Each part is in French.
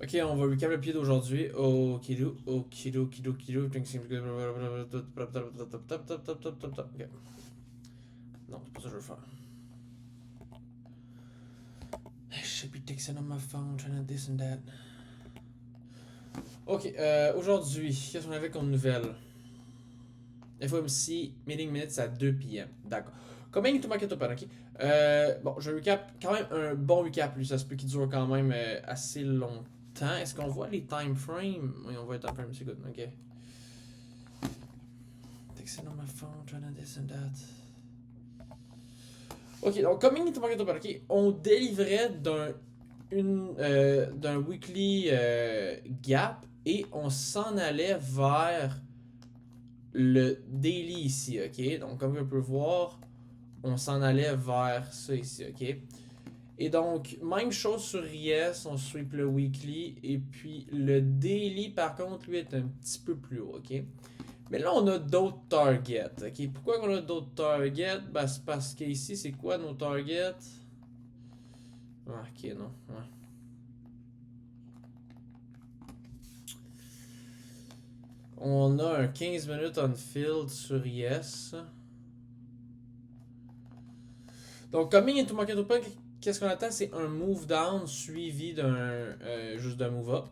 Ok, on va recap le pied d'aujourd'hui. Okido, okido, okido, okido. Ok. Non, c'est pas ça que je veux faire. I should be texting on my phone, trying to this and that. Ok, aujourd'hui, qu'est-ce qu'on avait comme nouvelle? FOMC, meeting minutes à 2 p.m. D'accord. Combien to market open, ok? Bon, je recap, quand même un bon recap, lui, ça se peut qu'il dure quand même assez longtemps. Est-ce qu'on voit les time frames? Oui, on voit les time frames, c'est good, ok. Texting on my phone, trying to this and that. Ok, donc coming into market open, ok, on délivrait d'un weekly gap et on s'en allait vers le daily ici, ok. Donc comme on peut voir, on s'en allait vers ça ici, ok. Et donc même chose sur Yes, on sweep le weekly et puis le daily par contre lui est un petit peu plus haut, ok. Mais là, on a d'autres targets. Ok, pourquoi on a d'autres targets? Ben, c'est parce qu'ici, c'est quoi nos targets? Ah, ok, non. Ouais. On a un 15 minutes on field sur Yes. Donc, coming into market open, qu'est-ce qu'on attend? C'est un move down suivi d'un juste d'un move up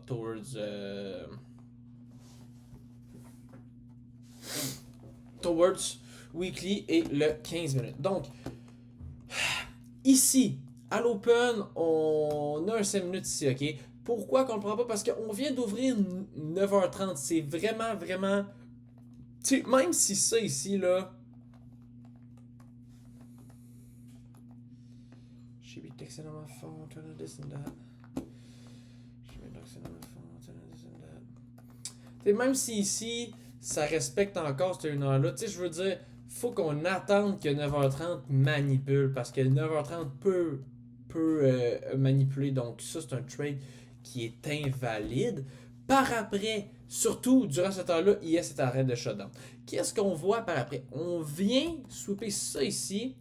towards weekly et le 15 minutes. Donc, ici, à l'open, on a un 5 minutes ici, ok? Pourquoi qu'on le prend pas? Parce qu'on vient d'ouvrir 9h30. C'est vraiment, vraiment. Tu sais, même si ça ici, là. Should be texting on my phone, turn on this and that. Should be texting on my phone, turn on this and that. Tu sais, même si ici, ça respecte encore cette 1h-là, tu sais, je veux dire, faut qu'on attende que 9h30 manipule. Parce que 9h30 peut manipuler. Donc, ça, c'est un trade qui est invalide. Par après, surtout durant cette heure-là, IS est en train de shutdown. Qu'est-ce qu'on voit par après? On vient swipper ça ici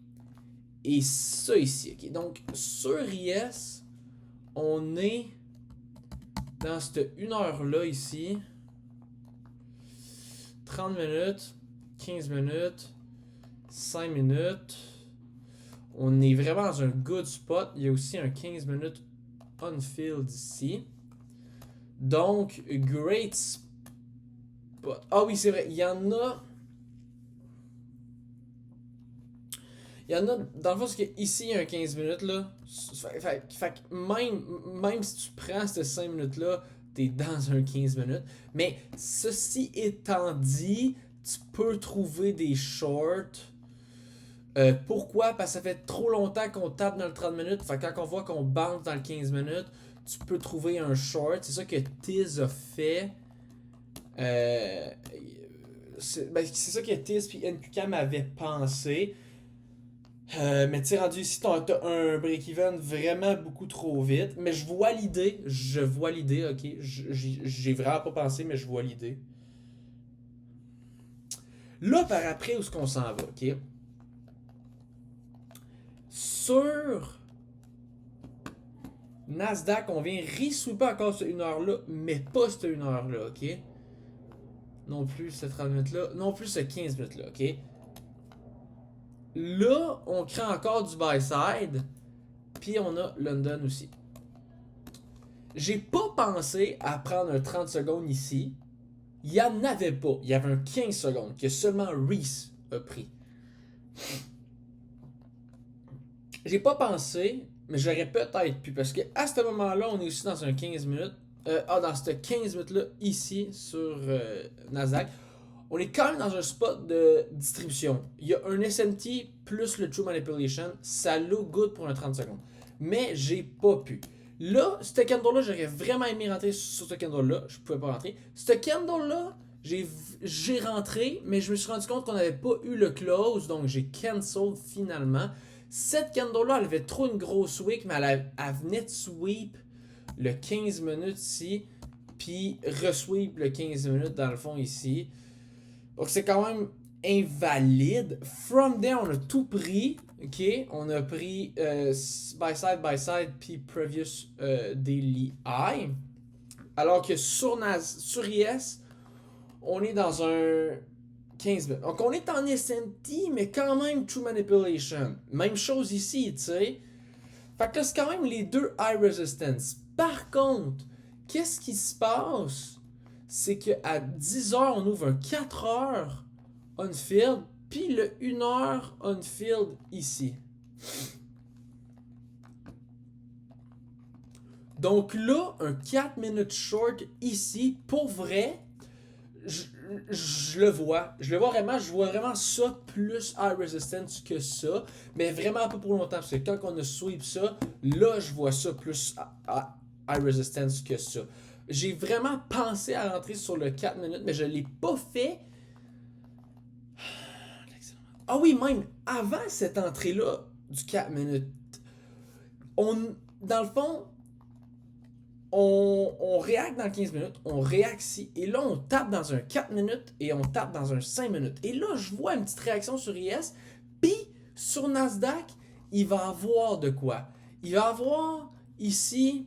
et ça ici. Okay? Donc, sur IS, on est dans cette 1 heure-là ici. 30 minutes, 15 minutes, 5 minutes. On est vraiment dans un good spot. Il y a aussi un 15 minutes on-field ici. Donc, great spot. Ah oui, c'est vrai. Il y en a. Il y en a. Dans le fond, c'est qu'ici, il y a un 15 minutes là. Fait que même si tu prends ces 5 minutes-là, t'es dans un 15 minutes. Mais ceci étant dit, tu peux trouver des shorts. Pourquoi? Parce que ça fait trop longtemps qu'on tape dans le 30 minutes. Fait que quand on voit qu'on bounce dans le 15 minutes, tu peux trouver un short. C'est ça que Tiz a fait. C'est ça que Tiz et NQK m'avaient pensé. Mais tu sais, rendu ici, t'as un break-even vraiment beaucoup trop vite. Mais je vois l'idée. Je vois l'idée, ok. J'ai vraiment pas pensé, mais je vois l'idée. Là, par après, où est-ce qu'on s'en va, ok? Sur Nasdaq, on vient re-sweeper encore cette 1 heure-là, mais pas cette 1 heure-là, ok? Non plus cette 30 minutes-là, non plus ce 15 minutes-là, ok? Là, on crée encore du buy-side, puis on a London aussi. J'ai pas pensé à prendre un 30 secondes ici. Il y en avait pas. Il y avait un 15 secondes que seulement Reese a pris. J'ai pas pensé, mais j'aurais peut-être pu. Parce que à ce moment-là, on est aussi dans un 15 minutes. Dans ce 15 minutes-là, ici, sur Nasdaq, on est quand même dans un spot de distribution. Il y a un SMT plus le True Manipulation. Ça look good pour un 30 secondes. Mais j'ai pas pu. Là, ce candle-là, j'aurais vraiment aimé rentrer sur ce candle-là. Je pouvais pas rentrer. Ce candle-là, j'ai rentré, mais je me suis rendu compte qu'on n'avait pas eu le close. Donc, j'ai cancel finalement. Cette candle-là, elle avait trop une grosse wick, mais elle venait de sweep le 15 minutes ici. Puis, resweep le 15 minutes dans le fond ici. Donc c'est quand même invalide. From there, on a tout pris. Ok, on a pris by side, puis previous daily high. Alors que sur IS, on est dans un 15 minutes. Donc on est en SMT, mais quand même True Manipulation. Même chose ici, tu sais. Fait que là, c'est quand même les deux high resistance. Par contre, qu'est-ce qui se passe? C'est qu'à 10h, on ouvre un 4h on-field, puis le 1h on-field ici. Donc là, un 4 minutes short ici, pour vrai, je le vois. Je le vois vraiment, je vois vraiment ça plus high resistance que ça. Mais vraiment pas pour longtemps. Parce que quand on a sweep ça, là je vois ça plus high resistance que ça. J'ai vraiment pensé à rentrer sur le 4 minutes, mais je l'ai pas fait. Ah oui, même avant cette entrée-là du 4 minutes, dans le fond, on réacte dans 15 minutes, on réacte ici, et là on tape dans un 4 minutes et on tape dans un 5 minutes. Et là, je vois une petite réaction sur IS, puis sur Nasdaq, il va avoir de quoi. Il va avoir ici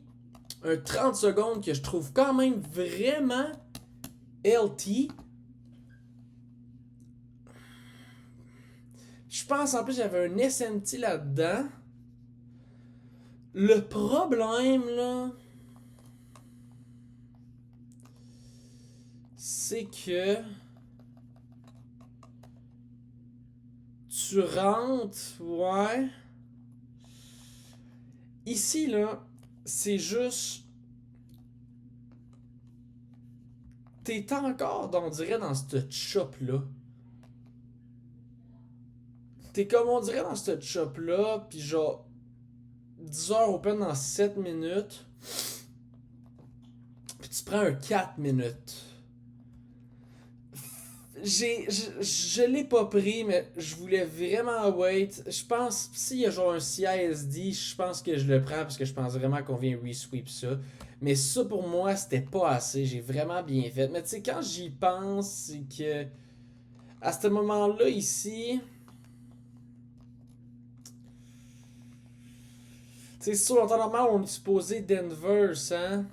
un 30 secondes que je trouve quand même vraiment LT. Je pense en plus qu'il y avait un SMT là-dedans. Le problème là, c'est que tu rentres, ouais. Ici, là, c'est juste. T'es encore, on dirait, dans cette chop-là. T'es comme on dirait dans cette chop-là, pis genre. 10 heures open dans 7 minutes. Puis tu prends un 4 minutes. Je l'ai pas pris, mais je voulais vraiment wait. Je pense, s'il y a genre un CISD, je pense que je le prends parce que je pense vraiment qu'on vient resweep ça. Mais ça pour moi, c'était pas assez. J'ai vraiment bien fait. Mais tu sais, quand j'y pense, c'est que à ce moment-là ici, tu sais, sur en temps normal, on est supposé Denver, hein.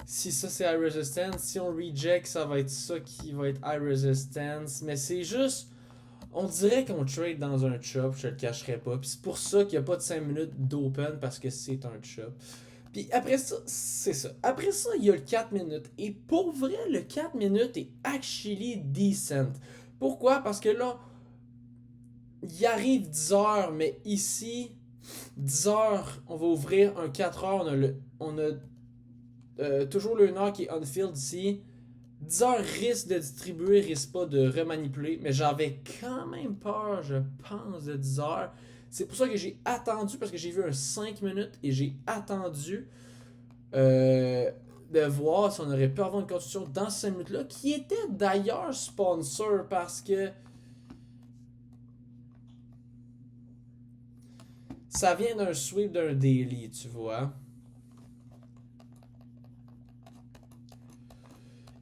Si ça c'est high resistance, si on reject, ça va être ça qui va être high resistance. Mais c'est juste. On dirait qu'on trade dans un chop, je te le cacherai pas. Puis c'est pour ça qu'il n'y a pas de 5 minutes d'open parce que c'est un chop. Puis après ça, c'est ça. Après ça, il y a le 4 minutes. Et pour vrai, le 4 minutes est actually decent. Pourquoi? Parce que là, il arrive 10 heures, mais ici, 10 heures, on va ouvrir un 4 heures. On a toujours le 1 heure qui est on-field ici. 10 heures risque de distribuer, risque pas de remanipuler, mais j'avais quand même peur, je pense, de 10 heures. C'est pour ça que j'ai attendu, parce que j'ai vu un 5 minutes et j'ai attendu de voir si on aurait pu avoir une construction dans ces 5 minutes-là, qui était d'ailleurs sponsor parce que ça vient d'un sweep d'un daily, tu vois.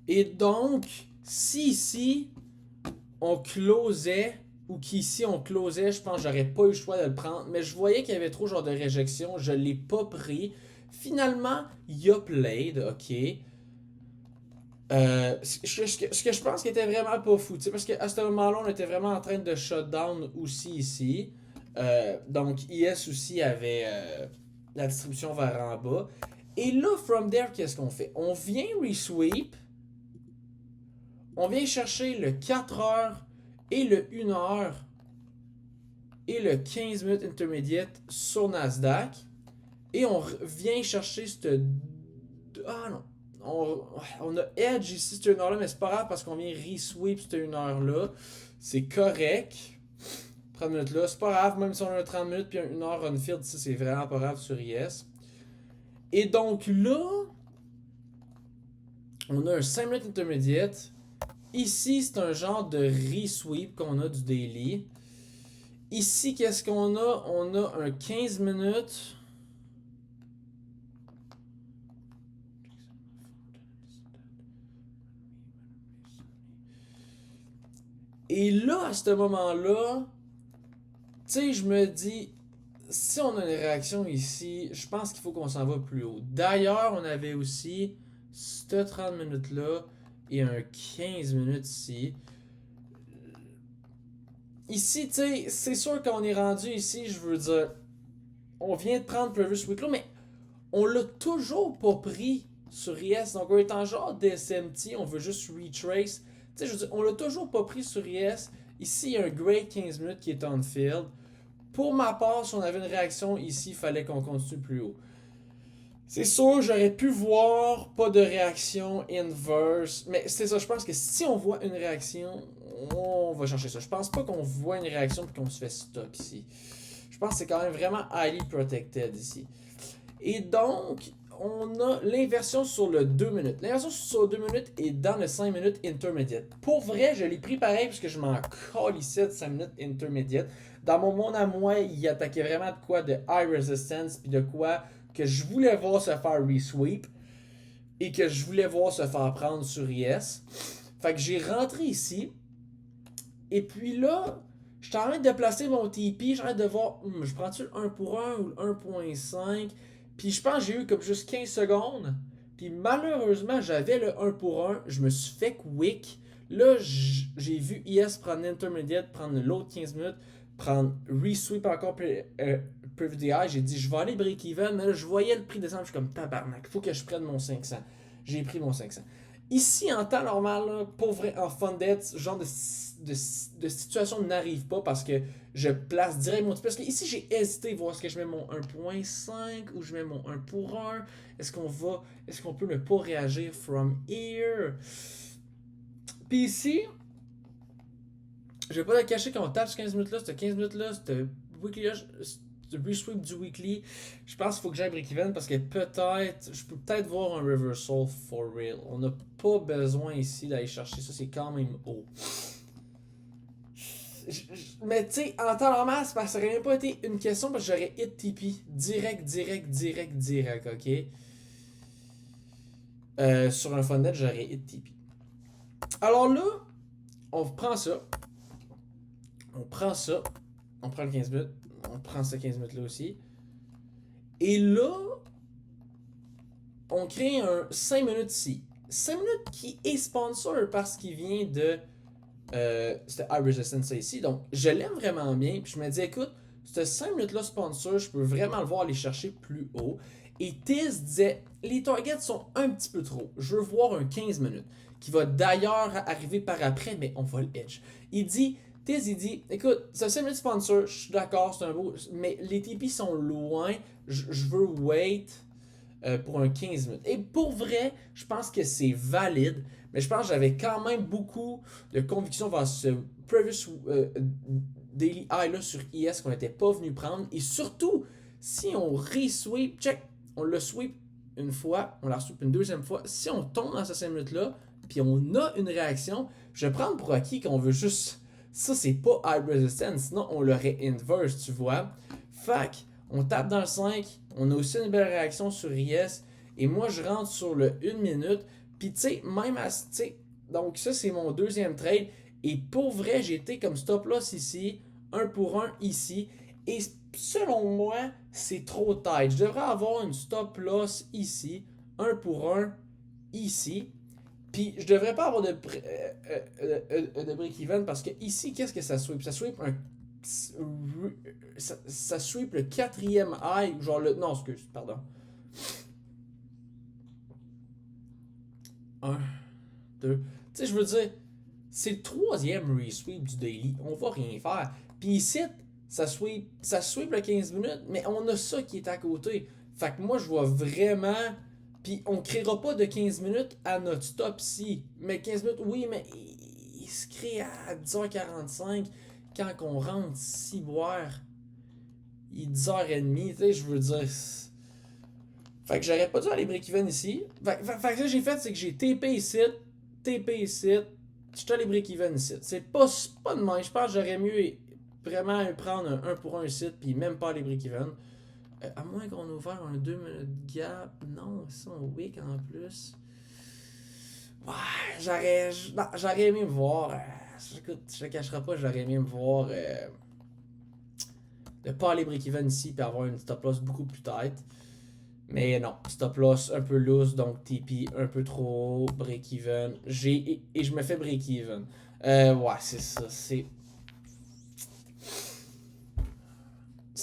Et donc, si ici, on closait, ou qu'ici on closait, je pense que j'aurais pas eu le choix de le prendre. Mais je voyais qu'il y avait trop genre de réjection, je l'ai pas pris. Finalement, il a played, ok. Ce que je pense qui était vraiment pas fou, parce qu'à ce moment-là, on était vraiment en train de shutdown aussi ici. Donc, IS aussi avait la distribution vers en bas. Et là, from there, qu'est-ce qu'on fait? On vient resweep. On vient chercher le 4 heures et le 1 heure et le 15 minutes intermédiate sur Nasdaq. Et on vient chercher cette. Ah non. On a Edge ici, cette 1 heure-là, mais c'est pas grave parce qu'on vient resweep cette 1 heure-là. C'est correct. 30 minutes là, c'est pas grave, même si on a un 30 minutes puis un 1 heure on-field, ça c'est vraiment pas grave sur IS. Et donc là, on a un 5 minutes intermédiate. Ici, c'est un genre de resweep qu'on a du daily. Ici, qu'est-ce qu'on a? On a un 15 minutes. Et là, à ce moment-là, tu sais, je me dis, si on a une réaction ici, je pense qu'il faut qu'on s'en va plus haut. D'ailleurs, on avait aussi ce 30 minutes-là et un 15 minutes ici. Ici, tu sais, c'est sûr qu'on est rendu ici, je veux dire, on vient de prendre Previous Week mais on l'a toujours pas pris sur IS. Donc, on est en genre DSMT, on veut juste retrace. Tu sais, je veux dire, on l'a toujours pas pris sur IS. Ici, il y a un great 15 minutes qui est on field. Pour ma part, si on avait une réaction ici, il fallait qu'on continue plus haut. C'est sûr, j'aurais pu voir pas de réaction inverse, mais c'est ça, je pense que si on voit une réaction, on va chercher ça. Je pense pas qu'on voit une réaction et qu'on se fait stop ici. Je pense que c'est quand même vraiment highly protected ici. Et donc, on a l'inversion sur le 2 minutes. L'inversion sur le 2 minutes est dans le 5 minutes intermediate. Pour vrai, je l'ai pris pareil parce que je m'en calissais de 5 minutes intermediate. Dans mon monde à moi, il attaquait vraiment de quoi de high resistance puis de quoi que je voulais voir se faire resweep et que je voulais voir se faire prendre sur IS. Fait que j'ai rentré ici. Et puis là, je suis en train de placer mon TP. Je suis en train de voir, je prends-tu le 1 pour 1 ou le 1.5. Puis je pense que j'ai eu comme juste 15 secondes. Puis malheureusement, j'avais le 1 pour 1. Je me suis fait quick. Là, j'ai vu IS prendre l'intermediate, prendre l'autre 15 minutes, prendre resweep encore PVDI. J'ai dit, je vais aller break-even. Mais là, je voyais le prix descendre. Je suis comme tabarnak. Il faut que je prenne mon 500. J'ai pris mon 500. Ici, en temps normal, là, pour vrai, en funded, ce genre de situation n'arrive pas parce que je place direct mon... Parce que ici, j'ai hésité voir est-ce que je mets mon 1.5 ou je mets mon 1 pour 1. Est-ce qu'on peut ne pas réagir from here? Puis ici, je vais pas te cacher qu'on tape ce 15 minutes-là, ce 15 minutes-là, ce weekly-là, ce resweep du weekly, je pense qu'il faut que j'aille break-even parce que peut-être, je peux peut-être voir un reversal for real. On n'a pas besoin ici d'aller chercher ça, c'est quand même haut. Mais tu sais, en temps normal, ça n'aurait même pas été une question parce que j'aurais hit TP. Direct, ok? Sur un funded, j'aurais hit TP. Alors là, on prend ça. On prend ça. On prend le 15 minutes. On prend ce 15 minutes là aussi. Et là, on crée un 5 minutes ici. 5 minutes qui est sponsor parce qu'il vient de c'était High Resistance ici. Donc, je l'aime vraiment bien. Puis je me dis, écoute, ce 5 minutes-là sponsor, je peux vraiment le voir aller chercher plus haut. Et Tiz disait, les targets sont un petit peu trop. Je veux voir un 15 minutes. Qui va d'ailleurs arriver par après, mais on va le edge. Il dit, Tiz, il dit, écoute, ce 5 minutes sponsor, je suis d'accord, c'est un beau. Mais les TP sont loin. Je veux wait pour un 15 minutes. Et pour vrai, je pense que c'est valide, mais je pense que j'avais quand même beaucoup de conviction vers ce previous daily high là sur IS qu'on n'était pas venu prendre. Et surtout, si on re-sweep, check, on le sweep une fois, on la sweep une deuxième fois, si on tombe dans ces 5 minutes-là, puis on a une réaction, je vais prendre pour acquis qu'on veut juste... Ça, c'est pas high resistance, sinon on l'aurait inverse, tu vois. Fac, on tape dans le 5, on a aussi une belle réaction sur IS, et moi je rentre sur le 1 minute, puis tu sais, même à... Donc ça c'est mon deuxième trade, et pour vrai j'ai été comme stop loss ici, 1 pour 1 ici, et selon moi c'est trop tight. Je devrais avoir une stop loss ici, 1 pour 1 ici, puis je devrais pas avoir de break-even parce que ici, qu'est-ce que ça sweep? Ça sweep un. Ça sweep le quatrième high, genre le. Non, excuse, pardon. 1, 2. Tu sais, je veux dire, c'est le troisième resweep du daily. On va rien faire. Puis ici, ça sweep le 15 minutes, mais on a ça qui est à côté. Fait que moi, je vois vraiment. Puis on créera pas de 15 minutes à notre stop ici. Mais 15 minutes, oui, mais il se crée à 10h45 quand on rentre ici boire. Il est 10h30, tu sais, je veux dire. Fait que j'aurais pas dû aller break-even ici. Fait que ce que j'ai fait, c'est que j'ai TP ici, TP ici, je suis allé break-even ici. C'est pas de main. Je pense que j'aurais mieux vraiment prendre un 1 pour 1 ici, puis même pas aller break-even. À moins qu'on ait ouvert un 2 minutes gap. Non, c'est un wick en plus. Ouais, j'aurais aimé me voir. Écoute, je te cacherai pas, j'aurais aimé me voir. de pas aller break-even ici et avoir une stop loss beaucoup plus tight. Mais non, stop loss un peu loose, donc TP un peu trop haut, break-even. Et je me fais break-even. Ouais, c'est ça. C'est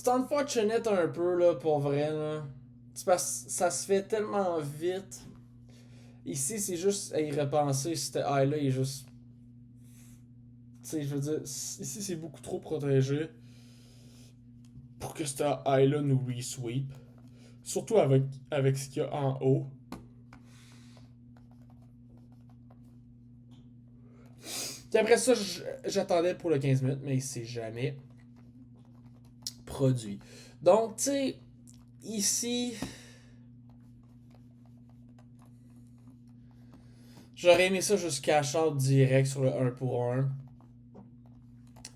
unfortunate un peu, là, pour vrai, là. C'est parce que ça se fait tellement vite. Ici, c'est juste à y repenser. Cette high-là est juste. Tu sais, je veux dire, ici, c'est beaucoup trop protégé pour que cette high-là nous re-sweep. Surtout avec ce qu'il y a en haut. Puis après ça, j'attendais pour le 15 minutes, mais il s'est jamais produit. Donc, tu sais, ici, j'aurais aimé ça juste cash out direct sur le 1 pour 1.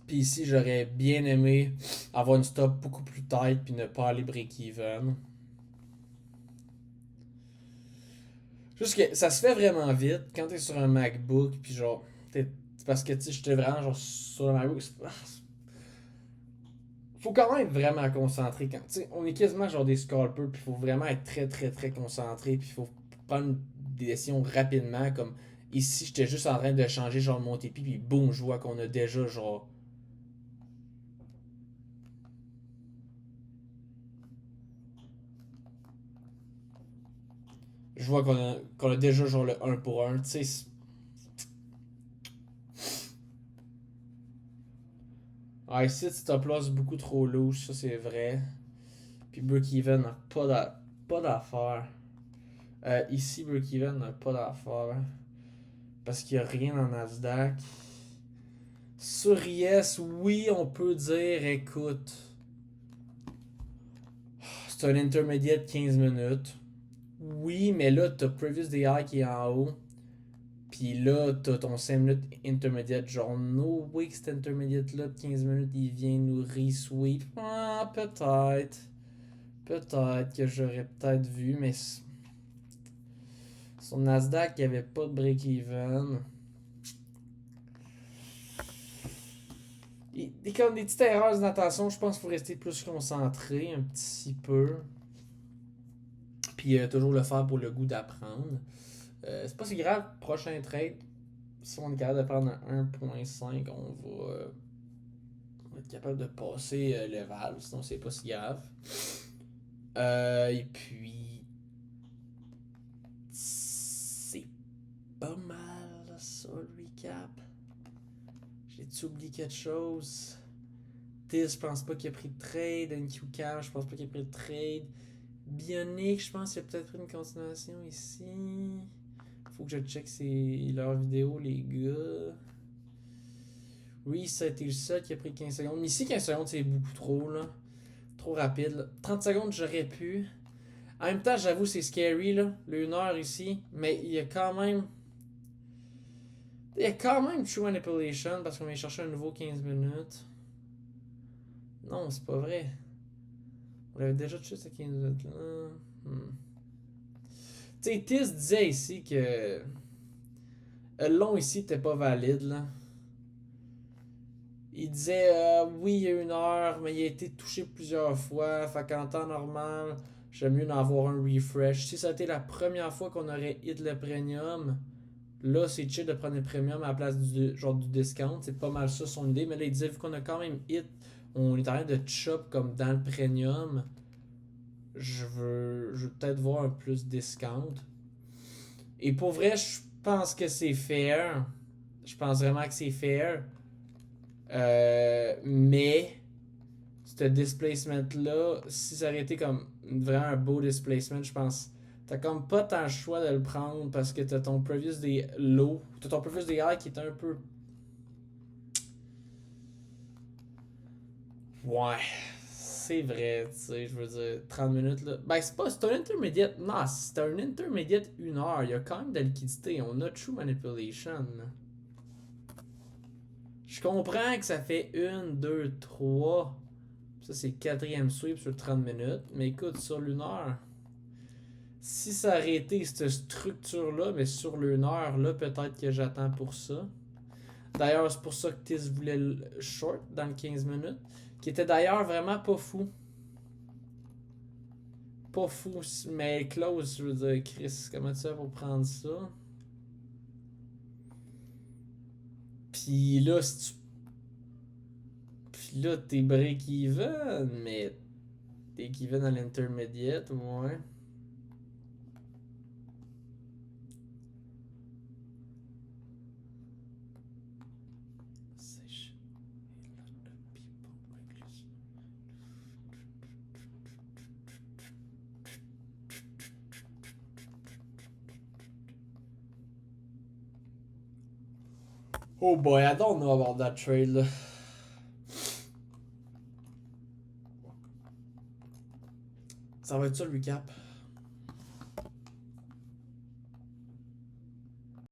Puis ici, j'aurais bien aimé avoir une stop beaucoup plus tight puis ne pas aller break-even. Juste que ça se fait vraiment vite quand t'es sur un MacBook puis genre, c'est parce que tu sais, j'étais vraiment genre sur le MacBook. Faut quand même être vraiment concentré quand, tu sais, on est quasiment genre des scalpers puis faut vraiment être très très très concentré puis faut prendre des décisions rapidement comme ici j'étais juste en train de changer genre mon TP puis boum je vois qu'on a déjà genre je vois qu'on a déjà genre le 1 pour 1 tu sais. Ah, ici stop loss beaucoup trop louche, ça c'est vrai. Puis break-even n'a pas d'affaire. Ici break-even n'a pas d'affaire. Parce qu'il n'y a rien en Nasdaq. Sur Yes, oui, on peut dire, écoute, c'est un intermédiaire de 15 minutes. Oui, mais là, t'as Previous DI qui est en haut. Puis là, t'as ton 5 minutes intermédiaire. Genre, no way que cet intermédiaire-là de 15 minutes, il vient nous re-sweep. Ah, peut-être. Peut-être que j'aurais peut-être vu, mais sur Nasdaq, il n'y avait pas de break-even. Et comme des petites erreurs de natation, je pense qu'il faut rester plus concentré un petit peu. Puis toujours le faire pour le goût d'apprendre. C'est pas si grave, prochain trade. Si on est capable de prendre un 1.5, on va être capable de passer le Val, sinon c'est pas si grave. Et puis, c'est pas mal ça le recap. J'ai-tu oublié quelque chose? Tiz, je pense pas qu'il a pris de trade. NQCam, je pense pas qu'il a pris de trade. Bionic, je pense qu'il a peut-être pris une continuation ici. Faut que je check leurs vidéos, les gars. Oui, ça a été le seul qui a pris 15 secondes. Mais ici, 15 secondes, c'est beaucoup trop, là. Trop rapide, là. 30 secondes, j'aurais pu. En même temps, j'avoue, c'est scary, là. Le 1 heure ici. Mais il y a quand même. Il y a quand même True Manipulation parce qu'on vient chercher un nouveau 15 minutes. Non, c'est pas vrai. On avait déjà touché ces 15 minutes là. Tu sais, Tiz disait ici que le long ici était pas valide là. Il disait oui, il y a 1 heure, mais il a été touché plusieurs fois. Fait qu'en temps normal, j'aime mieux d'en avoir un refresh. Si ça a été la première fois qu'on aurait hit le premium, là c'est chill de prendre le premium à la place du discount. C'est pas mal ça son idée. Mais là il disait vu qu'on a quand même hit, on est en train de chop comme dans le premium. Je veux peut-être voir un plus discount. Et pour vrai, je pense que c'est fair. Je pense vraiment que c'est fair. Mais ce displacement-là, si ça aurait été comme vraiment un beau displacement, je pense t'as comme pas tant le choix de le prendre parce que t'as ton previous des low, t'as ton previous des high qui est un peu. Ouais, c'est vrai, tu sais, je veux dire, 30 minutes là. Ben, c'est un intermédiaire. Non, c'est un intermédiaire 1 heure. Il y a quand même de la liquidité. On a True Manipulation. Là. Je comprends que ça fait 1, 2, 3. Ça, c'est le quatrième sweep sur 30 minutes. Mais écoute, sur l'1 heure, si ça aurait été cette structure-là, mais sur l'1 heure, là, peut-être que j'attends pour ça. D'ailleurs, c'est pour ça que Tiz voulait le short dans le 15 minutes. Qui était d'ailleurs vraiment pas fou. Pas fou, mais close, je veux dire, Chris, comment tu fais pour prendre ça? Puis là, si tu. Puis là, t'es break-even, mais t'es even à l'intermediate, ouais. Oh boy, I don't know about that trade là. Ça va être ça le recap.